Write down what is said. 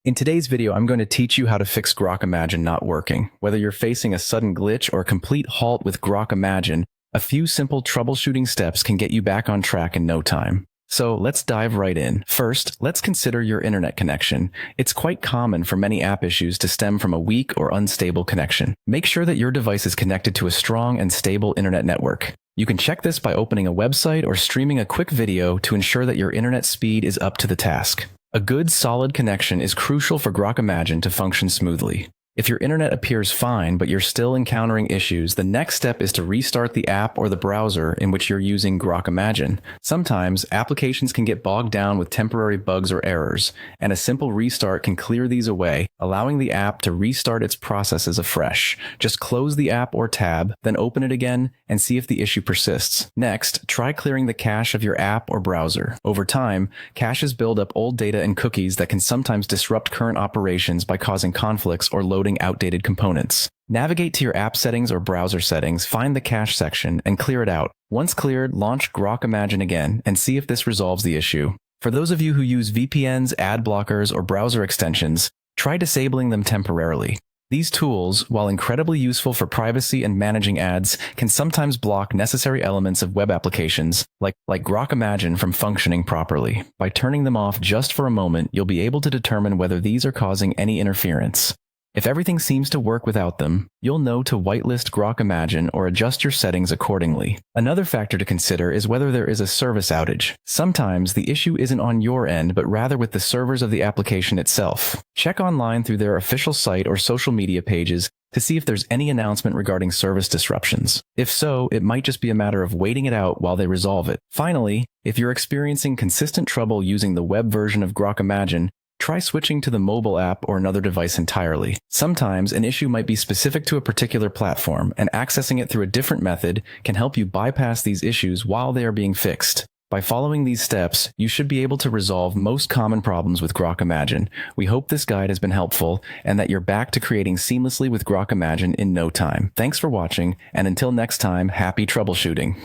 In today's video, I'm going to teach you how to fix Grok Imagine not working. Whether you're facing a sudden glitch or a complete halt with Grok Imagine, a few simple troubleshooting steps can get you back on track in no time. So let's dive right in. First, let's consider your internet connection. It's quite common for many app issues to stem from a weak or unstable connection. Make sure that your device is connected to a strong and stable internet network. You can check this by opening a website or streaming a quick video to ensure that your internet speed is up to the task. A good, solid connection is crucial for Grok Imagine to function smoothly. If your internet appears fine, but you're still encountering issues, the next step is to restart the app or the browser in which you're using Grok Imagine. Sometimes, applications can get bogged down with temporary bugs or errors, and a simple restart can clear these away, allowing the app to restart its processes afresh. Just close the app or tab, then open it again, and see if the issue persists. Next, try clearing the cache of your app or browser. Over time, caches build up old data and cookies that can sometimes disrupt current operations by causing conflicts or loading outdated components. Navigate to your app settings or browser settings, find the cache section, and clear it out. Once cleared, launch Grok Imagine again and see if this resolves the issue. For those of you who use VPNs, ad blockers, or browser extensions, try disabling them temporarily. These tools, while incredibly useful for privacy and managing ads, can sometimes block necessary elements of web applications, like Grok Imagine, from functioning properly. By turning them off just for a moment, you'll be able to determine whether these are causing any interference. If everything seems to work without them, you'll know to whitelist Grok Imagine or adjust your settings accordingly. Another factor to consider is whether there is a service outage. Sometimes the issue isn't on your end, but rather with the servers of the application itself. Check online through their official site or social media pages to see if there's any announcement regarding service disruptions. If so, it might just be a matter of waiting it out while they resolve it. Finally, if you're experiencing consistent trouble using the web version of Grok Imagine, try switching to the mobile app or another device entirely. Sometimes an issue might be specific to a particular platform, and accessing it through a different method can help you bypass these issues while they are being fixed. By following these steps, you should be able to resolve most common problems with Grok Imagine. We hope this guide has been helpful and that you're back to creating seamlessly with Grok Imagine in no time. Thanks for watching, and until next time, happy troubleshooting.